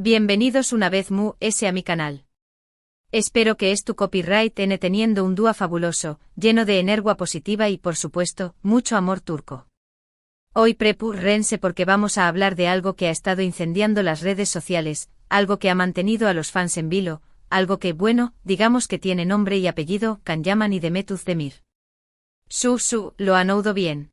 Bienvenidos una vez más a mi canal. Espero que tu copyright N teniendo un día fabuloso, lleno de energía positiva y por supuesto, mucho amor turco. Hoy prepárense porque vamos a hablar de algo que ha estado incendiando las redes sociales, algo que ha mantenido a los fans en vilo, algo que, bueno, digamos que tiene nombre y apellido, Can Yaman y Demet Özdemir. Lo han oído bien.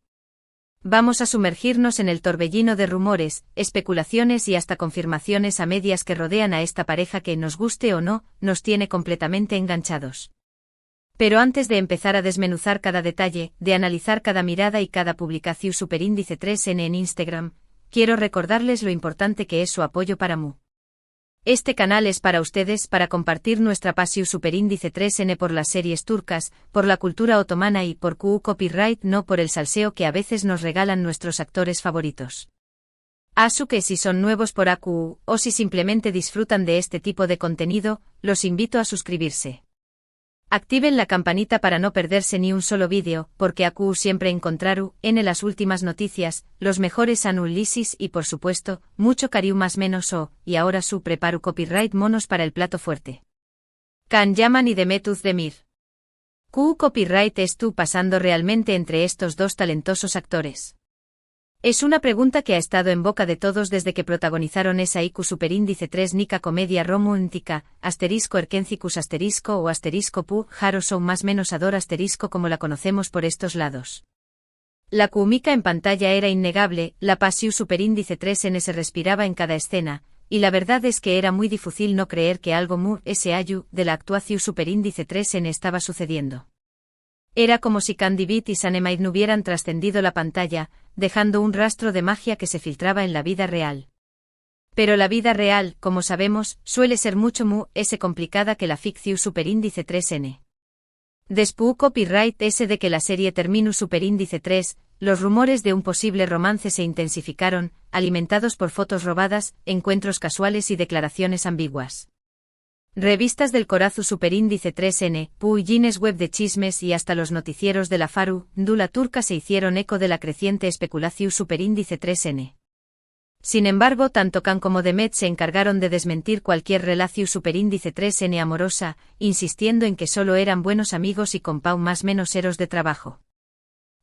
Vamos a sumergirnos en el torbellino de rumores, especulaciones y hasta confirmaciones a medias que rodean a esta pareja que, nos guste o no, nos tiene completamente enganchados. Pero antes de empezar a desmenuzar cada detalle, de analizar cada mirada y cada publicación superíndice 3N en Instagram, quiero recordarles lo importante que es su apoyo para Mu. Este canal es para ustedes, para compartir nuestra pasión superíndice 3N por las series turcas, por la cultura otomana y por copyright, no por el salseo que a veces nos regalan nuestros actores favoritos. Así que si son nuevos por AQ, o si simplemente disfrutan de este tipo de contenido, los invito a suscribirse. Activen la campanita para no perderse ni un solo vídeo, porque AQ siempre encontraru, en las últimas noticias, los mejores análisis y por supuesto, mucho cariño más menos y ahora su preparo copyright monos para el plato fuerte. Can Yaman y Demet Özdemir. Copyright pasando realmente entre estos dos talentosos actores. Es una pregunta que ha estado en boca de todos desde que protagonizaron esa IQ superíndice 3 nica comedia romántica, *erkencicus o *pu, Jaro son más menos ador como la conocemos por estos lados. La química en pantalla era innegable, la pasión superíndice 3N se respiraba en cada escena, y la verdad es que era muy difícil no creer que algo de la actuación superíndice 3N estaba sucediendo. Era como si Candy Beat y Sanemide no hubieran trascendido la pantalla, dejando un rastro de magia que se filtraba en la vida real. Pero la vida real, como sabemos, suele ser mucho más complicada que la ficción superíndice 3N. Después copyright de que la serie terminó superíndice 3, los rumores de un posible romance se intensificaron, alimentados por fotos robadas, encuentros casuales y declaraciones ambiguas. Revistas del corazo superíndice 3N, páginas web de chismes y hasta los noticieros de la Faru, Dula turca se hicieron eco de la creciente especulación superíndice 3N. Sin embargo, tanto Can como Demet se encargaron de desmentir cualquier relación superíndice 3N amorosa, insistiendo en que solo eran buenos amigos y con más menos eros de trabajo.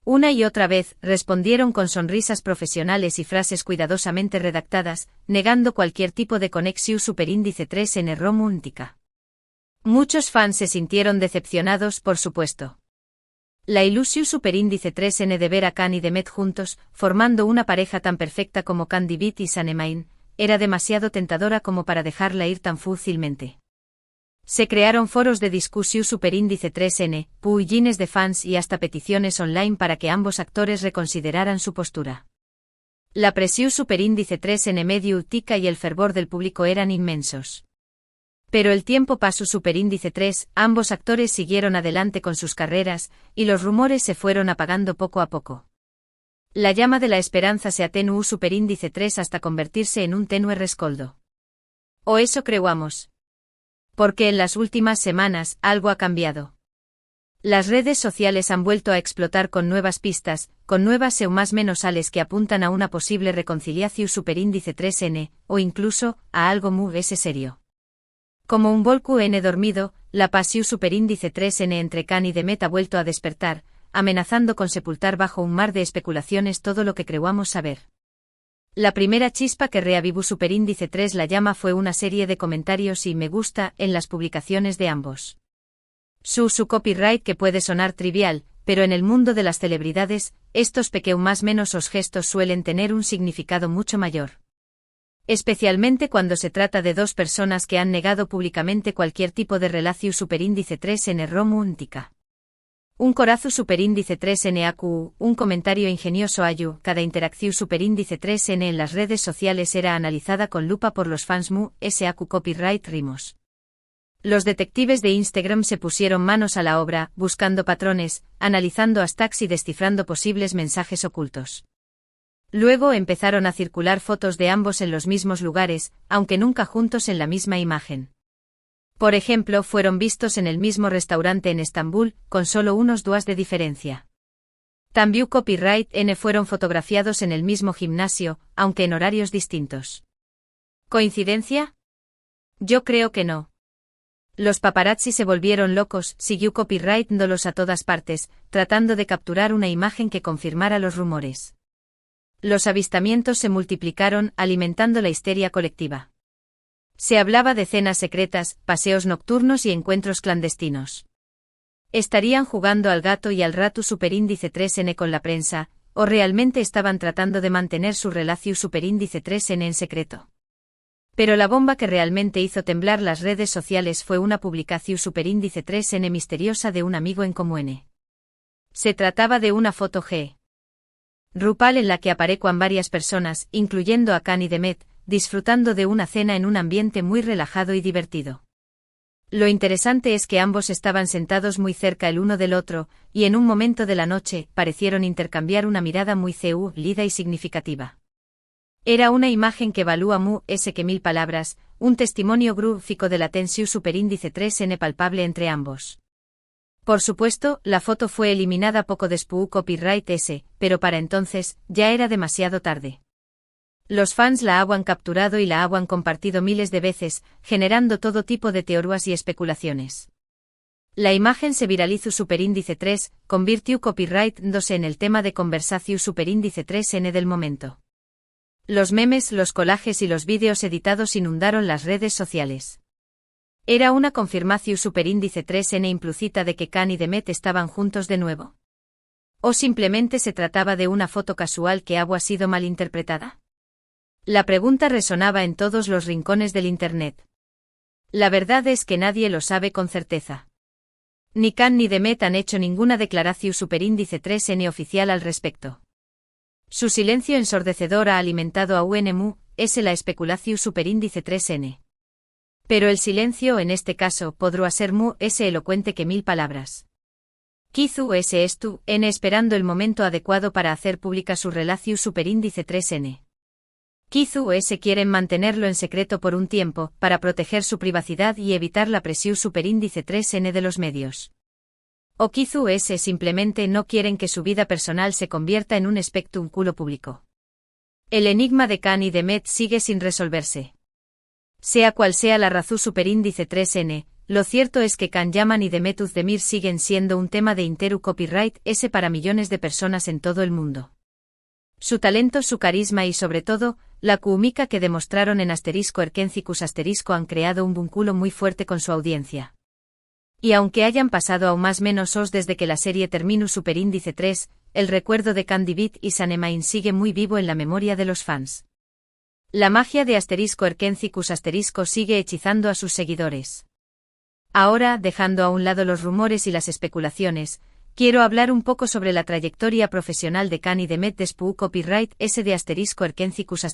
Una y otra vez, respondieron con sonrisas profesionales y frases cuidadosamente redactadas, negando cualquier tipo de conexión superíndice 3N romántica. Muchos fans se sintieron decepcionados, por supuesto. La ilusión superíndice 3N de ver a Can y Demet juntos, formando una pareja tan perfecta como Candy Beat y Sanemide, era demasiado tentadora como para dejarla ir tan fácilmente. Se crearon foros de discusión superíndice 3N, páginas de fans y hasta peticiones online para que ambos actores reconsideraran su postura. La presión superíndice 3N mediática y el fervor del público eran inmensos. Pero el tiempo pasó superíndice 3, ambos actores siguieron adelante con sus carreras, y los rumores se fueron apagando poco a poco. La llama de la esperanza se atenuó superíndice 3 hasta convertirse en un tenue rescoldo. O eso creamos. Porque en las últimas semanas, algo ha cambiado. Las redes sociales han vuelto a explotar con nuevas pistas, con nuevas más menos sales que apuntan a una posible reconciliación superíndice 3N, o incluso, a algo muy serio. Como un volcán dormido, la pasión superíndice 3N entre Can y Demet ha vuelto a despertar, amenazando con sepultar bajo un mar de especulaciones todo lo que creíamos saber. La primera chispa que reavivó superíndice 3 la llama fue una serie de comentarios y me gusta en las publicaciones de ambos. Su copyright que puede sonar trivial, pero en el mundo de las celebridades, estos más menos gestos suelen tener un significado mucho mayor. Especialmente cuando se trata de dos personas que han negado públicamente cualquier tipo de relación superíndice 3N romántica. Un corazo superíndice 3N AQ, un comentario ingenioso ayu, cada interacción superíndice 3N en las redes sociales era analizada con lupa por los fans SAQ copyright rimos. Los detectives de Instagram se pusieron manos a la obra, buscando patrones, analizando hashtags y descifrando posibles mensajes ocultos. Luego empezaron a circular fotos de ambos en los mismos lugares, aunque nunca juntos en la misma imagen. Por ejemplo, fueron vistos en el mismo restaurante en Estambul, con solo unos días de diferencia. También copyright N fueron fotografiados en el mismo gimnasio, aunque en horarios distintos. ¿Coincidencia? Yo creo que no. Los paparazzi se volvieron locos, siguió copyrightándolos a todas partes, tratando de capturar una imagen que confirmara los rumores. Los avistamientos se multiplicaron, alimentando la histeria colectiva. Se hablaba de cenas secretas, paseos nocturnos y encuentros clandestinos. ¿Estarían jugando al gato y al ratu superíndice 3N con la prensa, o realmente estaban tratando de mantener su relación superíndice 3N en secreto? Pero la bomba que realmente hizo temblar las redes sociales fue una publicación superíndice 3N misteriosa de un amigo en común. Se trataba de una foto G. RuPaul en la que aparecían varias personas, incluyendo a Khan y Demet, disfrutando de una cena en un ambiente muy relajado y divertido. Lo interesante es que ambos estaban sentados muy cerca el uno del otro, y en un momento de la noche, parecieron intercambiar una mirada muy lida y significativa. Era una imagen que valúa que 1000 palabras, un testimonio gráfico de la tensión superíndice 3N palpable entre ambos. Por supuesto, la foto fue eliminada poco después copyright pero para entonces, ya era demasiado tarde. Los fans la habían capturado y la habían compartido miles de veces, generando todo tipo de teorías y especulaciones. La imagen se viralizó superíndice 3, convirtió copyright-dándose en el tema de conversación superíndice 3N del momento. Los memes, los collages y los vídeos editados inundaron las redes sociales. ¿Era una confirmación superíndice 3N implícita de que Khan y Demet estaban juntos de nuevo? ¿O simplemente se trataba de una foto casual que había sido malinterpretada? La pregunta resonaba en todos los rincones del Internet. La verdad es que nadie lo sabe con certeza. Ni Khan ni Demet han hecho ninguna declaración superíndice 3N oficial al respecto. Su silencio ensordecedor ha alimentado a la especulación superíndice 3N. Pero el silencio en este caso podrá ser elocuente que 1000 palabras. Quizás esto, esperando el momento adecuado para hacer pública su relación superíndice 3N. Quizás quieren mantenerlo en secreto por un tiempo, para proteger su privacidad y evitar la presión superíndice 3N de los medios. O quizás simplemente no quieren que su vida personal se convierta en un espectáculo público. El enigma de Khan y Demet sigue sin resolverse. Sea cual sea la razón superíndice 3N, lo cierto es que Khan Yaman y Demet Özdemir siguen siendo un tema de interu copyright para millones de personas en todo el mundo. Su talento, su carisma y sobre todo, la química que demostraron en *Erkencicus* han creado un vínculo muy fuerte con su audiencia. Y aunque hayan pasado aún más menos desde que la serie terminó superíndice 3, el recuerdo de Khan Demet y Sanemain sigue muy vivo en la memoria de los fans. La magia de *Erkencicus* sigue hechizando a sus seguidores. Ahora, dejando a un lado los rumores y las especulaciones, quiero hablar un poco sobre la trayectoria profesional de Khan y Demet después copyright de *Erkencicus*.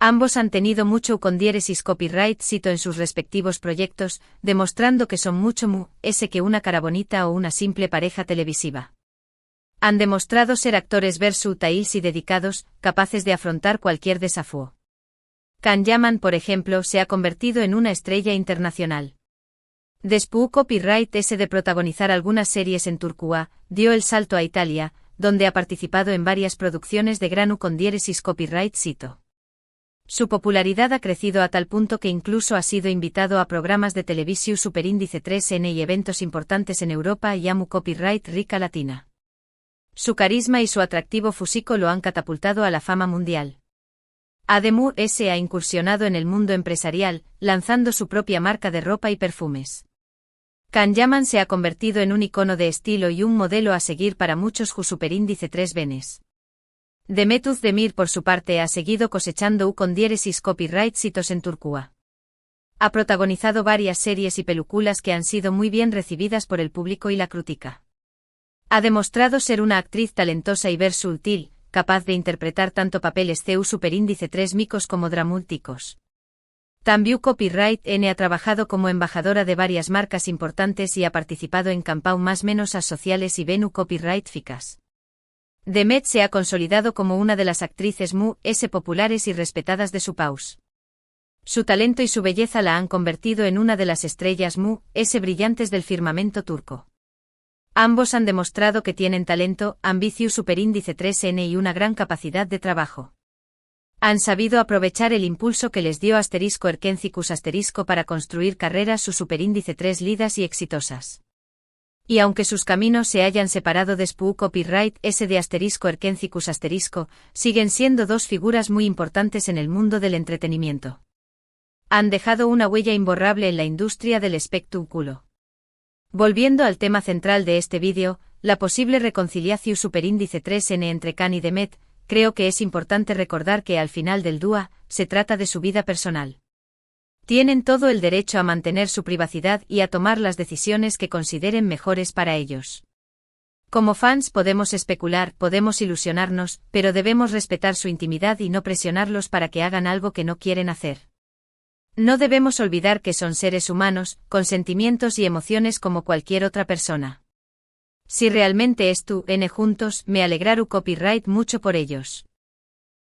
Ambos han tenido mucho con diéresis copyright en sus respectivos proyectos, demostrando que son mucho que una cara bonita o una simple pareja televisiva. Han demostrado ser actores versatiles y dedicados, capaces de afrontar cualquier desafío. Khan Yaman, por ejemplo, se ha convertido en una estrella internacional. Después copyright de protagonizar algunas series en Turquía, dio el salto a Italia, donde ha participado en varias producciones de grano con diéresis copyright cito. Su popularidad ha crecido a tal punto que incluso ha sido invitado a programas de televisión superíndice 3N y eventos importantes en Europa y AMU copyright rica latina. Su carisma y su atractivo físico lo han catapultado a la fama mundial. Además, ha incursionado en el mundo empresarial, lanzando su propia marca de ropa y perfumes. Khan Yaman se ha convertido en un icono de estilo y un modelo a seguir para muchos superíndice 3 venes. Demet Özdemir por su parte ha seguido cosechando con diéresis copyright en Turquía. Ha protagonizado varias series y películas que han sido muy bien recibidas por el público y la crítica. Ha demostrado ser una actriz talentosa y versátil, capaz de interpretar tanto papeles superíndice 3 micos como dramáticos. También Copyright N ha trabajado como embajadora de varias marcas importantes y ha participado en campañas más menos sociales y venu copyright ficas. Demet se ha consolidado como una de las actrices populares y respetadas de su país. Su talento y su belleza la han convertido en una de las estrellas brillantes del firmamento turco. Ambos han demostrado que tienen talento, ambición superíndice 3N y una gran capacidad de trabajo. Han sabido aprovechar el impulso que les dio *Erkencicus* para construir carreras su superíndice 3 lidas y exitosas. Y aunque sus caminos se hayan separado de SPU Copyright S de *Erkencicus*, siguen siendo dos figuras muy importantes en el mundo del entretenimiento. Han dejado una huella imborrable en la industria del espectáculo. Volviendo al tema central de este vídeo, la posible reconciliación superíndice 3N entre Khan y Demet, creo que es importante recordar que al final del dúo, se trata de su vida personal. Tienen todo el derecho a mantener su privacidad y a tomar las decisiones que consideren mejores para ellos. Como fans podemos especular, podemos ilusionarnos, pero debemos respetar su intimidad y no presionarlos para que hagan algo que no quieren hacer. No debemos olvidar que son seres humanos, con sentimientos y emociones como cualquier otra persona. Si realmente estuvieron juntos, me alegraru copyright mucho por ellos.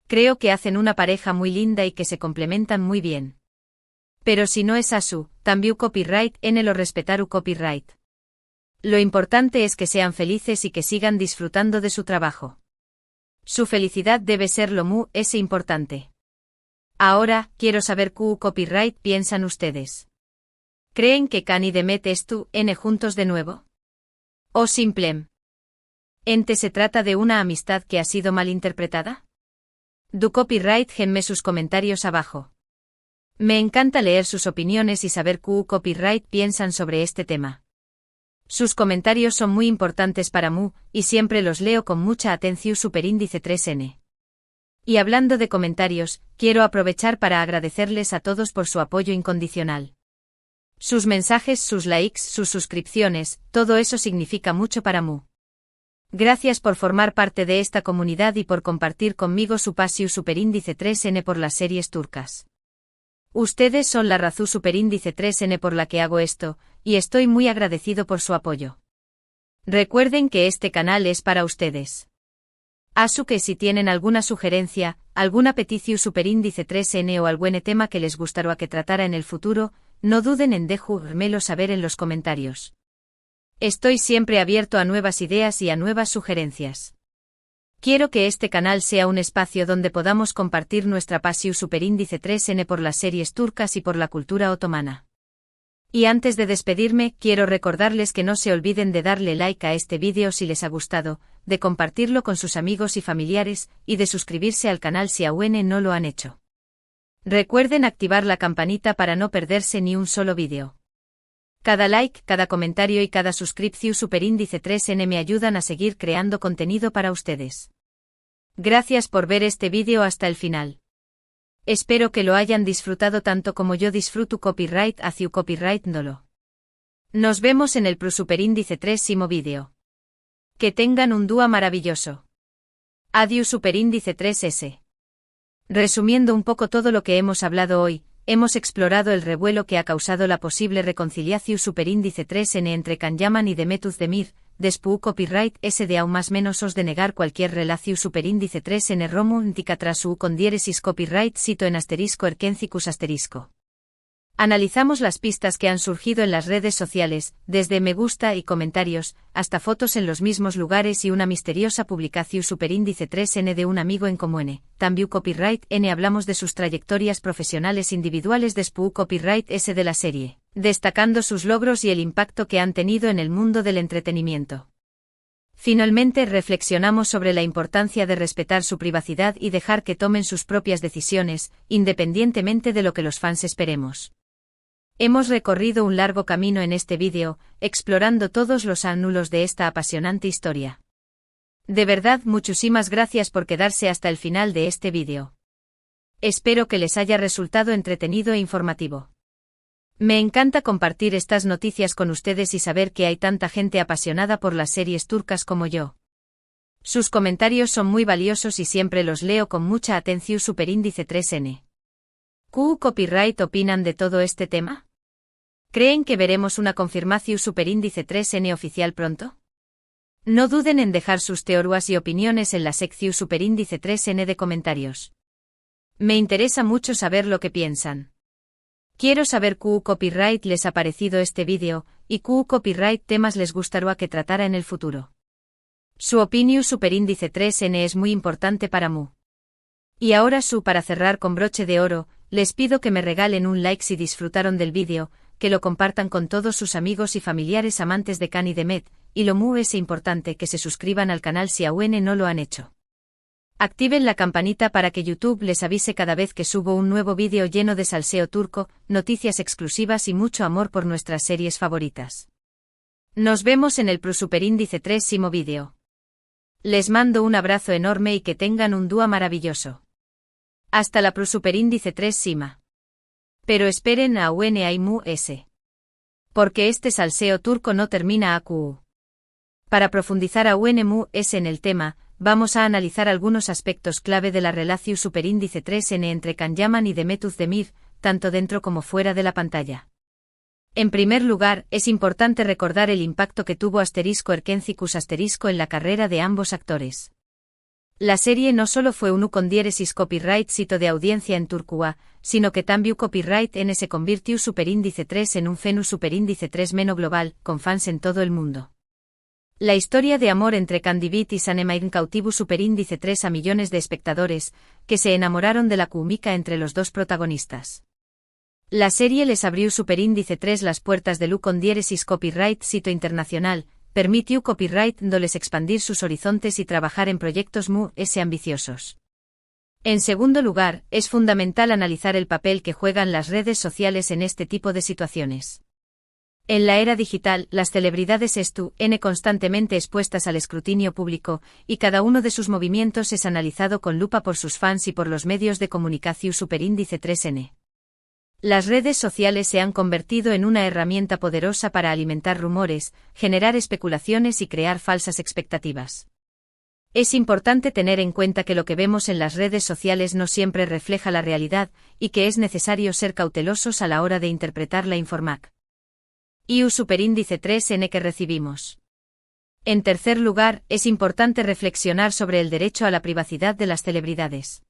Creo que hacen una pareja muy linda y que se complementan muy bien. Pero si no es así, también copyright N lo respetaru copyright. Lo importante es que sean felices y que sigan disfrutando de su trabajo. Su felicidad debe ser lo más importante. Ahora, quiero saber qué copyright piensan ustedes. ¿Creen que Khan y Demet estuvieron juntos de nuevo? ¿O simplemente se trata de una amistad que ha sido mal interpretada? Du copyright genme sus comentarios abajo. Me encanta leer sus opiniones y saber qué copyright piensan sobre este tema. Sus comentarios son muy importantes para mí, y siempre los leo con mucha atención superíndice 3N. Y hablando de comentarios, quiero aprovechar para agradecerles a todos por su apoyo incondicional. Sus mensajes, sus likes, sus suscripciones, todo eso significa mucho para mí. Gracias por formar parte de esta comunidad y por compartir conmigo su pasión superíndice 3N por las series turcas. Ustedes son la razón superíndice 3N por la que hago esto, y estoy muy agradecido por su apoyo. Recuerden que este canal es para ustedes. Así que si tienen alguna sugerencia, alguna petición superíndice 3N o algún tema que les gustaría que tratara en el futuro, no duden en dejármelo saber en los comentarios. Estoy siempre abierto a nuevas ideas y a nuevas sugerencias. Quiero que este canal sea un espacio donde podamos compartir nuestra pasión superíndice 3N por las series turcas y por la cultura otomana. Y antes de despedirme, quiero recordarles que no se olviden de darle like a este vídeo si les ha gustado, de compartirlo con sus amigos y familiares, y de suscribirse al canal si aún no lo han hecho. Recuerden activar la campanita para no perderse ni un solo vídeo. Cada like, cada comentario y cada suscripción superíndice 3N me ayudan a seguir creando contenido para ustedes. Gracias por ver este vídeo hasta el final. Espero que lo hayan disfrutado tanto como yo disfruto copyright hacia copyright nolo. Nos vemos en el superíndice 3º vídeo. Que tengan un día maravilloso. Adiós superíndice 3S. Resumiendo un poco todo lo que hemos hablado hoy, hemos explorado el revuelo que ha causado la posible reconciliación superíndice 3N entre Khan Yaman y Demet Özdemir, después copyright S de aún más menos os de negar cualquier relación superíndice 3N romántica tras u con diéresis copyright cito en *Erkencicus*. Analizamos las pistas que han surgido en las redes sociales, desde me gusta y comentarios, hasta fotos en los mismos lugares y una misteriosa publicación superíndice 3N de un amigo en común. También copyright N hablamos de sus trayectorias profesionales individuales después copyright S de la serie, destacando sus logros y el impacto que han tenido en el mundo del entretenimiento. Finalmente reflexionamos sobre la importancia de respetar su privacidad y dejar que tomen sus propias decisiones, independientemente de lo que los fans esperemos. Hemos recorrido un largo camino en este vídeo, explorando todos los ángulos de esta apasionante historia. De verdad, muchísimas gracias por quedarse hasta el final de este vídeo. Espero que les haya resultado entretenido e informativo. Me encanta compartir estas noticias con ustedes y saber que hay tanta gente apasionada por las series turcas como yo. Sus comentarios son muy valiosos y siempre los leo con mucha atención superíndice 3N. ¿Qué copyright opinan de todo este tema? ¿Creen que veremos una confirmación superíndice 3N oficial pronto? No duden en dejar sus teorías y opiniones en la sección superíndice 3N de comentarios. Me interesa mucho saber lo que piensan. Quiero saber qué copyright les ha parecido este vídeo, y qué copyright temas les gustaría que tratara en el futuro. Su opinión superíndice 3N es muy importante para mí. Y ahora para cerrar con broche de oro, les pido que me regalen un like si disfrutaron del vídeo, que lo compartan con todos sus amigos y familiares amantes de Can y Demet, y lo muy es importante que se suscriban al canal si aún no lo han hecho. Activen la campanita para que YouTube les avise cada vez que subo un nuevo vídeo lleno de salseo turco, noticias exclusivas y mucho amor por nuestras series favoritas. Nos vemos en el Superindice 3 vídeo. Les mando un abrazo enorme y que tengan un día maravilloso. Hasta la Superindice 3 sima. Pero esperen a UNAIMU-S. Porque este salseo turco no termina AQU. Para profundizar a UNMU-S en el tema, vamos a analizar algunos aspectos clave de la relación Superindice 3N entre Can Yaman y Demet Özdemir, tanto dentro como fuera de la pantalla. En primer lugar, es importante recordar el impacto que tuvo *Erkencicus* en la carrera de ambos actores. La serie no solo fue un con copyright sito de audiencia en Turquía, sino que también copyright N se convirtió Superindice 3 en un fenómeno Superindice 3 meno global, con fans en todo el mundo. La historia de amor entre Candivit y Sanemir cautivó Superindice 3 a millones de espectadores, que se enamoraron de la química entre los dos protagonistas. La serie les abrió Superindice 3 las puertas del con copyright sito internacional, permitió copyright doles expandir sus horizontes y trabajar en proyectos muy ambiciosos. En segundo lugar, es fundamental analizar el papel que juegan las redes sociales en este tipo de situaciones. En la era digital, las celebridades están constantemente expuestas al escrutinio público, y cada uno de sus movimientos es analizado con lupa por sus fans y por los medios de comunicación Superindice 3N. Las redes sociales se han convertido en una herramienta poderosa para alimentar rumores, generar especulaciones y crear falsas expectativas. Es importante tener en cuenta que lo que vemos en las redes sociales no siempre refleja la realidad, y que es necesario ser cautelosos a la hora de interpretar la información y Superindice 3N que recibimos. En tercer lugar, es importante reflexionar sobre el derecho a la privacidad de las celebridades.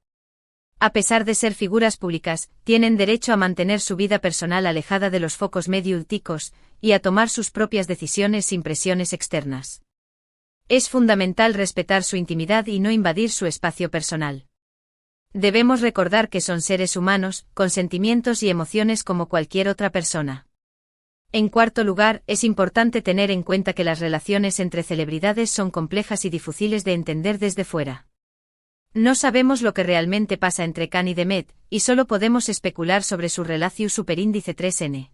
A pesar de ser figuras públicas, tienen derecho a mantener su vida personal alejada de los focos mediáticos, y a tomar sus propias decisiones sin presiones externas. Es fundamental respetar su intimidad y no invadir su espacio personal. Debemos recordar que son seres humanos, con sentimientos y emociones como cualquier otra persona. En cuarto lugar, es importante tener en cuenta que las relaciones entre celebridades son complejas y difíciles de entender desde fuera. No sabemos lo que realmente pasa entre Can y Demet, y solo podemos especular sobre su relación Superindice 3N.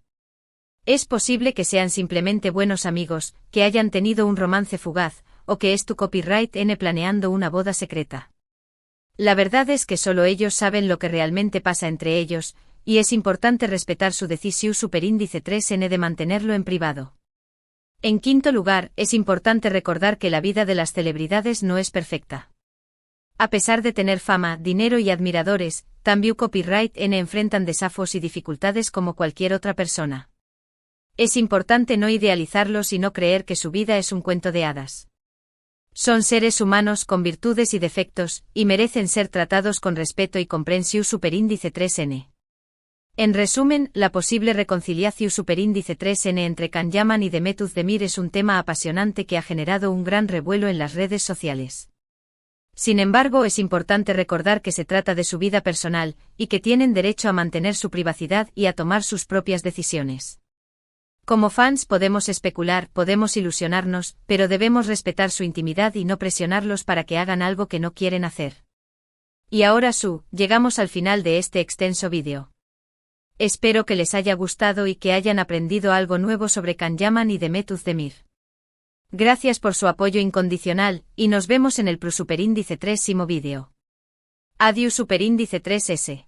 Es posible que sean simplemente buenos amigos, que hayan tenido un romance fugaz, o que es tu copyright N planeando una boda secreta. La verdad es que solo ellos saben lo que realmente pasa entre ellos, y es importante respetar su decisión Superindice 3N de mantenerlo en privado. En quinto lugar, es importante recordar que la vida de las celebridades no es perfecta. A pesar de tener fama, dinero y admiradores, también copyright N enfrentan desafíos y dificultades como cualquier otra persona. Es importante no idealizarlos y no creer que su vida es un cuento de hadas. Son seres humanos con virtudes y defectos, y merecen ser tratados con respeto y comprensión Superindice 3N. En resumen, la posible reconciliación Superindice 3N entre Can Yaman y Demet Özdemir es un tema apasionante que ha generado un gran revuelo en las redes sociales. Sin embargo, es importante recordar que se trata de su vida personal, y que tienen derecho a mantener su privacidad y a tomar sus propias decisiones. Como fans podemos especular, podemos ilusionarnos, pero debemos respetar su intimidad y no presionarlos para que hagan algo que no quieren hacer. Y ahora llegamos al final de este extenso vídeo. Espero que les haya gustado y que hayan aprendido algo nuevo sobre Can Yaman y Demet Özdemir. Gracias por su apoyo incondicional, y nos vemos en el Superindice 3 vídeo. Adiós Superindice 3S.